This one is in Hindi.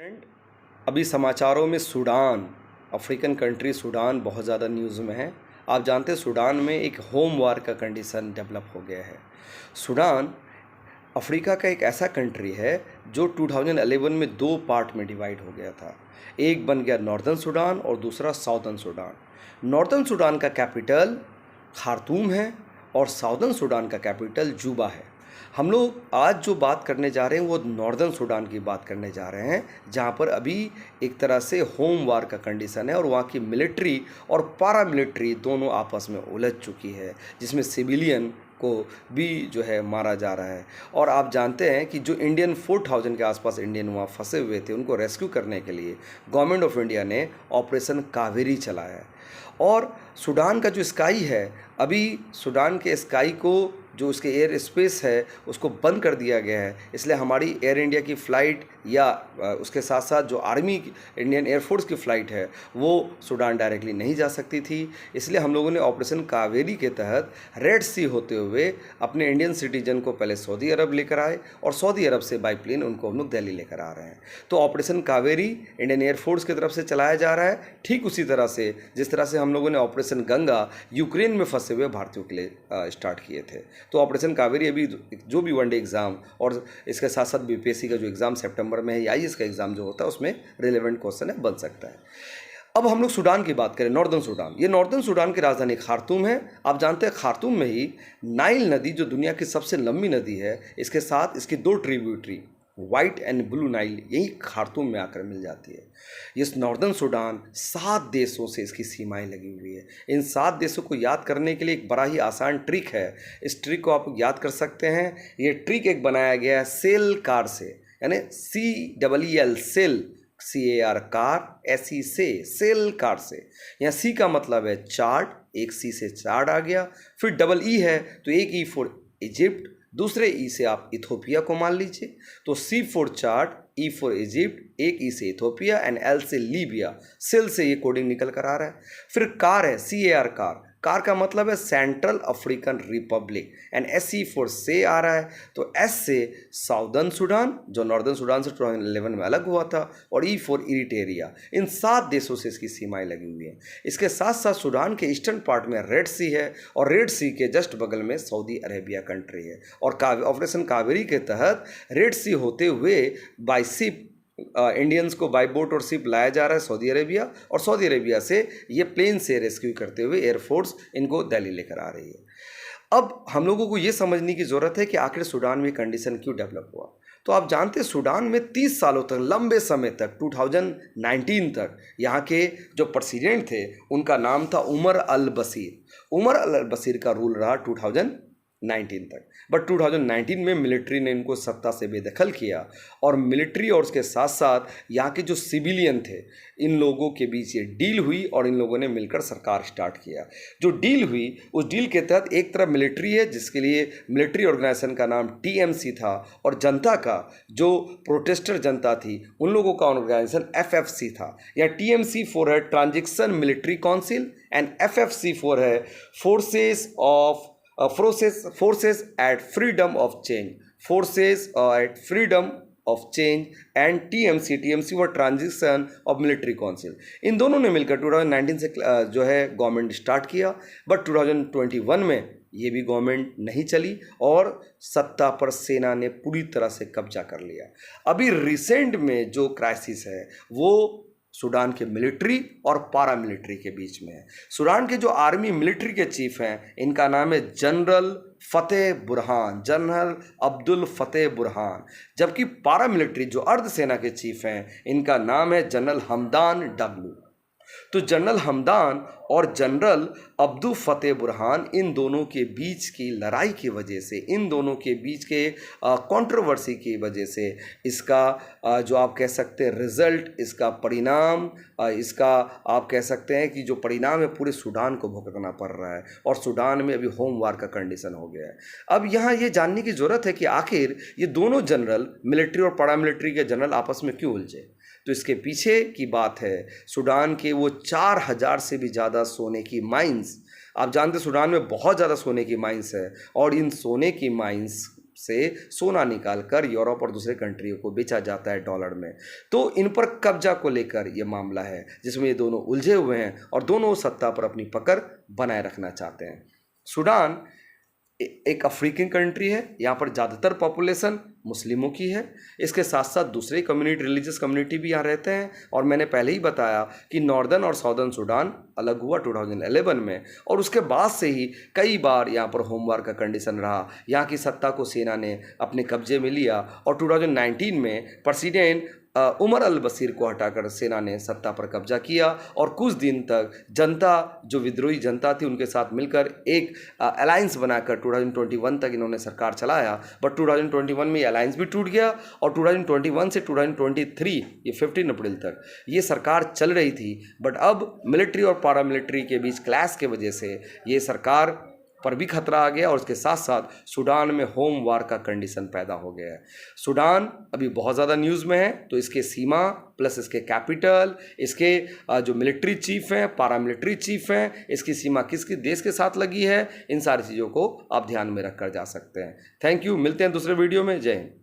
फ्रेंड, अभी समाचारों में सूडान, अफ्रीकन कंट्री सूडान बहुत ज़्यादा न्यूज़ में है। आप जानते हैं सूडान में एक होम वार का कंडीशन डेवलप हो गया है। सूडान अफ्रीका का एक ऐसा कंट्री है जो 2011 में दो पार्ट में डिवाइड हो गया था। एक बन गया नॉर्दर्न सूडान और दूसरा साउदर्न सूडान। नॉर्दर्न सूडान का कैपिटल खार्तूम है और साउदर्न सूडान का कैपिटल जूबा है। हम लोग आज जो बात करने जा रहे हैं वो नॉर्दर्न सूडान की बात करने जा रहे हैं, जहाँ पर अभी एक तरह से होम वार का कंडीशन है और वहाँ की मिलिट्री और पारा मिलिट्री दोनों आपस में उलझ चुकी है, जिसमें सिविलियन को भी जो है मारा जा रहा है। और आप जानते हैं कि जो इंडियन 4000 के आसपास इंडियन वहाँ फंसे हुए थे, उनको रेस्क्यू करने के लिए गवर्नमेंट ऑफ इंडिया ने ऑपरेशन कावेरी चलाया है। और सूडान का जो स्काई है, अभी सूडान के स्काई को जो उसके एयर स्पेस है उसको बंद कर दिया गया है। इसलिए हमारी एयर इंडिया की फ़्लाइट या उसके साथ साथ जो आर्मी इंडियन एयरफोर्स की फ़्लाइट है वो सूडान डायरेक्टली नहीं जा सकती थी। इसलिए हम लोगों ने ऑपरेशन कावेरी के तहत रेड सी होते हुए अपने इंडियन सिटीजन को पहले सऊदी अरब लेकर आए और सऊदी अरब से बाई प्लेन उनको हम लोग दिल्ली लेकर आ रहे हैं। तो ऑपरेशन कावेरी इंडियन एयरफोर्स की तरफ से चलाया जा रहा है, ठीक उसी तरह से जिस तरह से हम लोगों ने ऑपरेशन गंगा यूक्रेन में फंसे हुए भारतीयों के लिए स्टार्ट किए थे। तो ऑपरेशन कावेरी अभी जो भी वनडे एग्ज़ाम और इसके साथ साथ बीपीएससी का जो एग्ज़ाम सितंबर में है या आईएएस का एग्ज़ाम जो होता है उसमें रिलेवेंट क्वेश्चन है, बन सकता है। अब हम लोग सूडान की बात करें, नॉर्दर्न सूडान। ये नॉर्दर्न सूडान की राजधानी खार्तूम है। आप जानते हैं खार्तूम में ही नाइल नदी, जो दुनिया की सबसे लंबी नदी है, इसके साथ इसकी दो tributary white and blue Nile यही खार्तूम में आकर मिल जाती है। इस नॉर्दर्न सूडान 7 देशों से इसकी सीमाएं लगी हुई है। इन 7 देशों को याद करने के लिए एक बड़ा ही आसान ट्रिक है। इस ट्रिक को आप याद कर सकते हैं। ये ट्रिक एक बनाया गया है सेल कार से, यानी CEEL cell, CAR car, SE से, सेल कार से। यहाँ C का मतलब है चार्ट, एक C से चार्ट आ गया। फिर E है तो एक E फॉर इजिप्ट, दूसरे ई से आप इथोपिया को मान लीजिए। तो C for chart, E for Egypt, एक ई से इथोपिया एंड L से लीबिया। सेल से ये कोडिंग निकल कर आ रहा है। फिर कार है, CAR कार, कार का मतलब है central African Republic and SE for से आ रहा है। तो S से साउदर्न सूडान, जो नॉर्दर्न सूडान से 2011 में अलग हुआ था, और E फॉर इरिटेरिया। इन 7 देशों से इसकी सीमाएं लगी हुई हैं। इसके साथ साथ सूडान के ईस्टर्न पार्ट में रेड सी है और रेड सी के जस्ट बगल में सऊदी अरेबिया कंट्री है। और ऑपरेशन कावेरी के तहत रेड सी होते हुए बाई शिप इंडियंस को बाई बोट और शिप लाया जा रहा है सऊदी अरेबिया, और सऊदी अरेबिया से ये प्लेन से रेस्क्यू करते हुए एयरफोर्स इनको दिल्ली लेकर आ रही है। अब हम लोगों को ये समझने की ज़रूरत है कि आखिर सूडान में कंडीशन क्यों डेवलप हुआ। तो आप जानते हैं सूडान में 30 सालों तक, लंबे समय तक, 2019 तक यहाँ के जो प्रेसिडेंट थे उनका नाम था उमर अल बशीर। उमर अल बशीर का रूल रहा 2019 तक। बट 2019 में मिलिट्री ने इनको सत्ता से बेदखल किया, और मिलिट्री और उसके साथ साथ यहाँ के जो सिविलियन थे, इन लोगों के बीच ये डील हुई और इन लोगों ने मिलकर सरकार स्टार्ट किया। जो डील हुई, उस डील के तहत एक तरफ मिलिट्री है जिसके लिए मिलिट्री ऑर्गेनाइजेशन का नाम TMC था, और जनता का जो प्रोटेस्टर जनता थी उन लोगों का ऑर्गेनाइजेशन FFC था। या TMC फॉर है transition military council and FFC for है forces at freedom of change, forces at freedom of change and TMC व ट्रांजिशन ऑफ मिलिट्री काउंसिल। इन दोनों ने मिलकर 2019 से जो है गवर्नमेंट स्टार्ट किया। बट 2021 में ये भी गवर्नमेंट नहीं चली और सत्ता पर सेना ने पूरी तरह से कब्जा कर लिया। अभी रिसेंट में जो क्राइसिस है वो सूडान के मिलिट्री और पारा मिलिट्री के बीच में है। सूडान के जो आर्मी मिलिट्री के चीफ हैं, इनका नाम है जनरल फतेह बुरहान, जनरल अब्दुल फतेह बुरहान। जबकि पारा मिलिट्री जो अर्धसेना के चीफ हैं, इनका नाम है जनरल हमदान डगलू। तो जनरल हमदान और जनरल अब्दुल फतेह बुरहान, इन दोनों के बीच की लड़ाई की वजह से, इन दोनों के बीच के कंट्रोवर्सी की वजह से इसका जो आप कह सकते हैं रिज़ल्ट, इसका परिणाम, इसका आप कह सकते हैं कि जो परिणाम है पूरे सूडान को भुगतना पड़ रहा है, और सूडान में अभी होम वार का कंडीशन हो गया है। अब यहाँ ये जानने की ज़रूरत है कि आखिर ये दोनों जनरल, मिलिट्री और पैरामिलिट्री के जनरल, आपस में क्यों उलझे। तो इसके पीछे की बात है सूडान के वो 4000 से भी ज़्यादा सोने की माइंस। आप जानते हैं सूडान में बहुत ज़्यादा सोने की माइंस है, और इन सोने की माइंस से सोना निकालकर यूरोप और दूसरे कंट्रियों को बेचा जाता है डॉलर में। तो इन पर कब्जा को लेकर ये मामला है जिसमें ये दोनों उलझे हुए हैं और दोनों सत्ता पर अपनी पकड़ बनाए रखना चाहते हैं। सूडान एक अफ्रीकन कंट्री है, यहाँ पर ज़्यादातर पॉपुलेशन मुस्लिमों की है। इसके साथ साथ दूसरे कम्युनिटी, रिलीजियस कम्युनिटी भी यहाँ रहते हैं। और मैंने पहले ही बताया कि नॉर्दर्न और साउदर्न सूडान अलग हुआ 2011 में, और उसके बाद से ही कई बार यहाँ पर होमवार का कंडीशन रहा। यहाँ की सत्ता को सेना ने अपने कब्जे में लिया और 2019 में प्रेसिडेंट उमर अल बशीर को हटाकर सेना ने सत्ता पर कब्जा किया और कुछ दिन तक जनता, जो विद्रोही जनता थी, उनके साथ मिलकर एक अलायंस बनाकर 2021 तक इन्होंने सरकार चलाया। बट 2021 में ये अलायंस भी टूट गया और 2021 से 2023 ये 15 अप्रैल तक ये सरकार चल रही थी। बट अब मिलिट्री और पारामिलिट्री के बीच क्लैश के वजह से ये सरकार पर भी खतरा आ गया और उसके साथ साथ सूडान में होम वार का कंडीशन पैदा हो गया है। सूडान अभी बहुत ज़्यादा न्यूज़ में है, तो इसके सीमा प्लस इसके कैपिटल, इसके जो मिलिट्री चीफ हैं, पारामिलिट्री चीफ हैं, इसकी सीमा किस किस देश के साथ लगी है, इन सारी चीज़ों को आप ध्यान में रख कर जा सकते हैं। थैंक यू, मिलते हैं दूसरे वीडियो में। जय हिंद।